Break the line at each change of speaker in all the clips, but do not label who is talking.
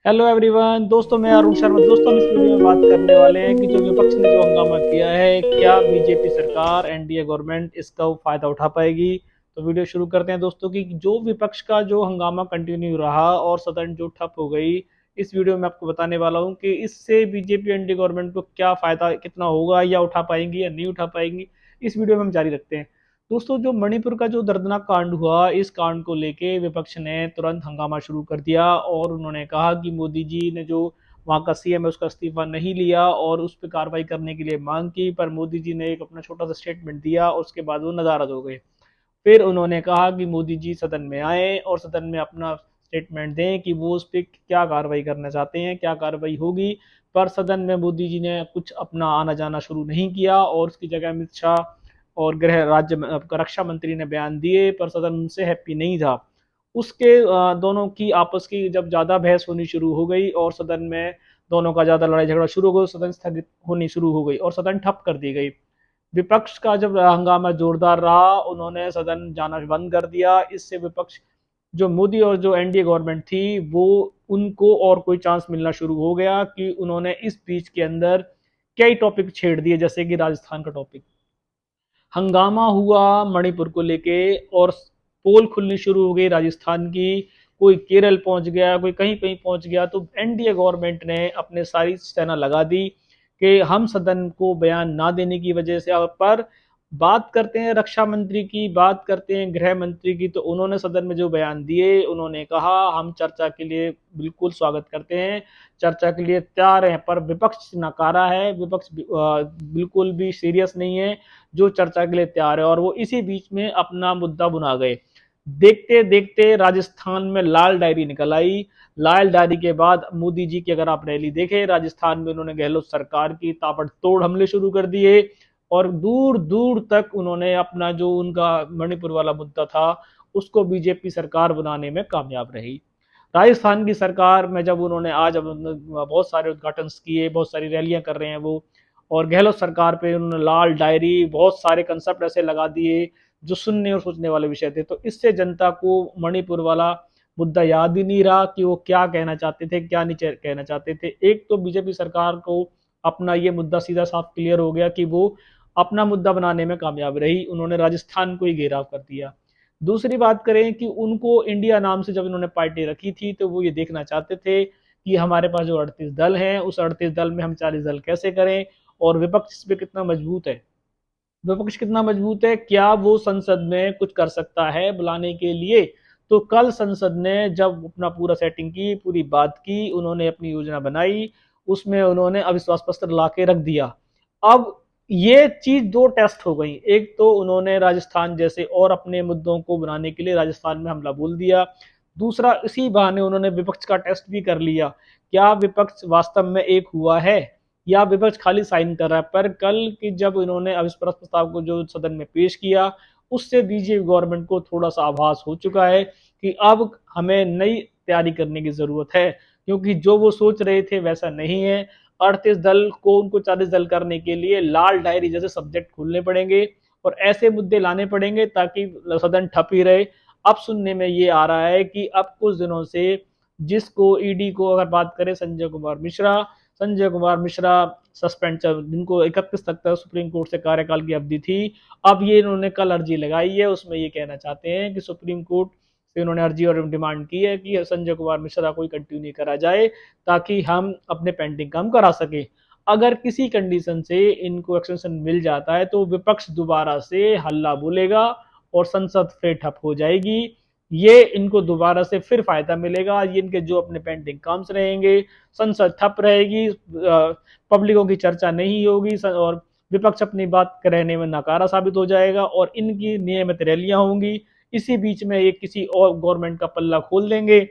Hello everyone. दोस्तों मैं अरुण शर्मा। दोस्तों हम इस वीडियो में बात करने वाले हैं कि जो विपक्ष ने जो हंगामा किया है, क्या बीजेपी सरकार एनडीए गवर्नमेंट इसका फायदा उठा पाएगी। तो वीडियो शुरू करते हैं दोस्तों की जो विपक्ष का जो हंगामा कंटिन्यू रहा और सदन जो ठप हो गई। इस वीडियो में आपको बताने वाला हूं कि इससे बीजेपी एनडीए गवर्नमेंट को क्या फायदा कितना होगा, या उठा पाएंगी या नहीं उठा पाएंगी। इस वीडियो में हम जारी रखते हैं। दोस्तों जो मणिपुर का जो दर्दनाक कांड हुआ, इस कांड को लेके विपक्ष ने तुरंत हंगामा शुरू कर दिया और उन्होंने कहा कि मोदी जी ने जो वहां का सीएम है उसका इस्तीफा नहीं लिया और उस पर कार्रवाई करने के लिए मांग की, पर मोदी जी ने एक अपना छोटा सा स्टेटमेंट दिया और उसके बाद वो नदारद हो गए। फिर उन्होंने कहा कि मोदी जी सदन में आए और सदन में अपना स्टेटमेंट दें कि वो उस पर क्या कार्रवाई करना चाहते हैं, क्या कार्रवाई होगी। पर सदन में मोदी जी ने कुछ अपना आना जाना शुरू नहीं किया और उसकी जगह अमित शाह और गृह राज्य रक्षा मंत्री ने बयान दिए, पर सदन उनसे हैप्पी नहीं था। उसके दोनों की आपस की जब ज़्यादा बहस होनी शुरू हो गई और सदन में दोनों का ज़्यादा लड़ाई झगड़ा शुरू हो गया, सदन स्थगित होनी शुरू हो गई और सदन ठप कर दी गई। विपक्ष का जब हंगामा जोरदार रहा, उन्होंने सदन जाना बंद कर दिया। इससे विपक्ष जो मोदी और जो एनडीए गवर्नमेंट थी वो उनको और कोई चांस मिलना शुरू हो गया कि उन्होंने इस बीच के अंदर कई टॉपिक छेड़ दिए, जैसे कि राजस्थान का टॉपिक हंगामा हुआ मणिपुर को लेके और पोल खुलनी शुरू हो गई राजस्थान की। कोई केरल पहुंच गया, कोई कहीं कहीं पहुंच गया। तो एनडीए गवर्नमेंट ने अपने सारी सेना लगा दी कि हम सदन को बयान ना देने की वजह से। पर बात करते हैं रक्षा मंत्री की, बात करते हैं गृह मंत्री की, तो उन्होंने सदन में जो बयान दिए, उन्होंने कहा हम चर्चा के लिए बिल्कुल स्वागत करते हैं, चर्चा के लिए तैयार हैं। पर विपक्ष नकारा है, विपक्ष बिल्कुल भी सीरियस नहीं है, जो चर्चा के लिए तैयार है और वो इसी बीच में अपना मुद्दा बुना गए। देखते देखते राजस्थान में लाल डायरी निकल आई। लाल डायरी के बाद मोदी जी की अगर आप रैली देखें राजस्थान में, उन्होंने गहलोत सरकार की ताबड़तोड़ हमले शुरू कर दिए और दूर दूर तक उन्होंने अपना जो उनका मणिपुर वाला मुद्दा था उसको बीजेपी सरकार बनाने में कामयाब रही। राजस्थान की सरकार में जब उन्होंने आज अब बहुत सारे उद्घाटन किए, बहुत सारी रैलियां कर रहे हैं वो, और गहलोत सरकार पे उन्होंने लाल डायरी बहुत सारे कंसेप्ट ऐसे लगा दिए जो सुनने और सोचने वाले विषय थे। तो इससे जनता को मणिपुर वाला मुद्दा याद ही नहीं रहा कि वो क्या कहना चाहते थे, क्या नहीं कहना चाहते थे। एक तो बीजेपी सरकार को अपना ये मुद्दा सीधा साफ क्लियर हो गया कि वो अपना मुद्दा बनाने में कामयाब रही, उन्होंने राजस्थान को ही घेराव कर दिया। दूसरी बात करें कि उनको इंडिया नाम से जब इन्होंने पार्टी रखी थी तो वो ये देखना चाहते थे कि हमारे पास जो 38 दल हैं उस 38 दल में हम 40 दल कैसे करें और विपक्ष इस पे कितना मजबूत है। विपक्ष कितना मजबूत है, क्या वो संसद में कुछ कर सकता है बुलाने के लिए। तो कल संसद ने जब अपना पूरा सेटिंग की, पूरी बात की, उन्होंने अपनी योजना बनाई, उसमें उन्होंने अविश्वास पत्र ला के रख दिया। अब ये चीज दो टेस्ट हो गई। एक तो उन्होंने राजस्थान जैसे और अपने मुद्दों को बनाने के लिए राजस्थान में हमला बोल दिया। दूसरा, इसी बहाने उन्होंने विपक्ष का टेस्ट भी कर लिया, क्या विपक्ष वास्तव में एक हुआ है या विपक्ष खाली साइन कर रहा है। पर कल की जब इन्होंने अविश्वास प्रस्ताव को जो सदन में पेश किया, उससे बीजेपी गवर्नमेंट को थोड़ा सा आभास हो चुका है कि अब हमें नई तैयारी करने की जरूरत है, क्योंकि जो वो सोच रहे थे वैसा नहीं है। 38 दल को उनको 40 दल करने के लिए लाल डायरी जैसे सब्जेक्ट खोलने पड़ेंगे और ऐसे मुद्दे लाने पड़ेंगे ताकि सदन ठप ही रहे। अब सुनने में ये आ रहा है कि अब कुछ दिनों से जिसको ईडी को अगर बात करें, संजय कुमार मिश्रा सस्पेंड, जिनको 31 तक सुप्रीम कोर्ट से कार्यकाल की अवधि थी। अब ये इन्होंने कल अर्जी लगाई है, उसमें ये कहना चाहते हैं कि सुप्रीम कोर्ट से इन्होंने अर्जी और डिमांड की है कि संजय कुमार मिश्रा को कंटिन्यू करा जाए ताकि हम अपने पेंडिंग काम करा सके। अगर किसी कंडीशन से इनको एक्सटेंशन मिल जाता है तो विपक्ष दोबारा से हल्ला बोलेगा और संसद फिर ठप हो जाएगी। ये इनको दोबारा से फिर फायदा मिलेगा, ये इनके जो अपने पेंडिंग काम्स रहेंगे, संसद ठप रहेगी, पब्लिकों की चर्चा नहीं होगी और विपक्ष अपनी बात कहने में नाकारा साबित हो जाएगा और इनकी नियमित रैलियां होंगी। इसी बीच में ये किसी और गवर्नमेंट का पल्ला खोल देंगे,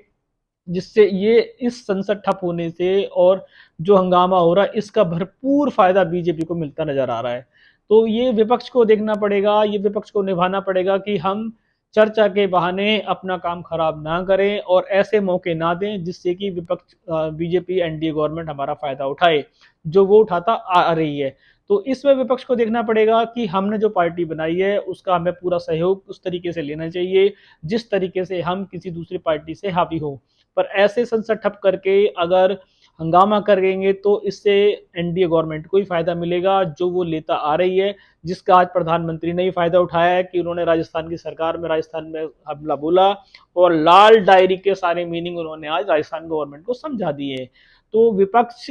जिससे ये इस संसद ठप होने से और जो हंगामा हो रहा है इसका भरपूर फायदा बीजेपी को मिलता नजर आ रहा है। तो ये विपक्ष को देखना पड़ेगा, ये विपक्ष को निभाना पड़ेगा कि हम चर्चा के बहाने अपना काम खराब ना करें और ऐसे मौके ना दें जिससे कि विपक्ष बीजेपी एनडीए गवर्नमेंट हमारा फायदा उठाए, जो वो उठाता आ रही है। तो इसमें विपक्ष को देखना पड़ेगा कि हमने जो पार्टी बनाई है उसका हमें पूरा सहयोग उस तरीके से लेना चाहिए जिस तरीके से हम किसी दूसरी पार्टी से हावी हो। पर ऐसे संसद ठप करके अगर हंगामा करेंगे तो इससे एनडीए गवर्नमेंट को ही फायदा मिलेगा जो वो लेता आ रही है, जिसका आज प्रधानमंत्री ने ही फायदा उठाया है कि उन्होंने राजस्थान की सरकार में राजस्थान में हमला बोला और लाल डायरी के सारे मीनिंग उन्होंने आज राजस्थान गवर्नमेंट को समझा दिए। तो विपक्ष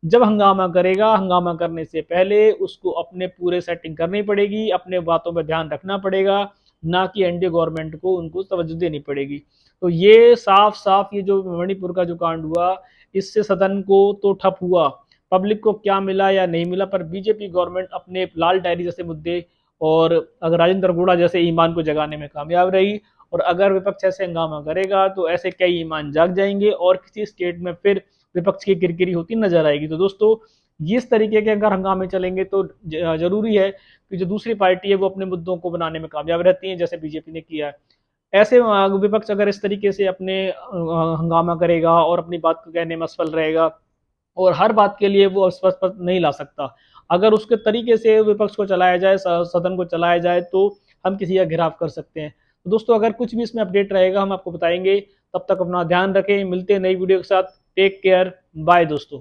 जब हंगामा करेगा, हंगामा करने से पहले उसको अपने पूरे सेटिंग करनी पड़ेगी, अपने बातों पर ध्यान रखना पड़ेगा, ना कि एनडीए गवर्नमेंट को उनको तवज्जो देनी पड़ेगी। तो ये साफ साफ ये जो मणिपुर का जो कांड हुआ, इससे सदन को तो ठप हुआ, पब्लिक को क्या मिला या नहीं मिला, पर बीजेपी गवर्नमेंट अपने लाल डायरी जैसे मुद्दे और अगर राजेंद्र गोड़ा जैसे ईमान को जगाने में कामयाब रही। और अगर विपक्ष ऐसे हंगामा करेगा तो ऐसे कई ईमान जाग जाएंगे और किसी स्टेट में फिर विपक्ष की किरकिरी होती नजर आएगी। तो दोस्तों, इस तरीके के अगर हंगामे चलेंगे तो जरूरी है कि जो दूसरी पार्टी है वो अपने मुद्दों को बनाने में कामयाब रहती है, जैसे बीजेपी ने किया है। ऐसे विपक्ष अगर इस तरीके से अपने हंगामा करेगा और अपनी बात को कहने में असफल रहेगा और हर बात के लिए वो स्पष्ट नहीं ला सकता, अगर उसके तरीके से विपक्ष को चलाया जाए, सदन को चलाया जाए, तो हम किसी का घेराव कर सकते हैं। तो दोस्तों, अगर कुछ भी इसमें अपडेट रहेगा हम आपको बताएंगे। तब तक अपना ध्यान रखें, मिलते हैं नई वीडियो के साथ। टेक केयर, बाय दोस्तों।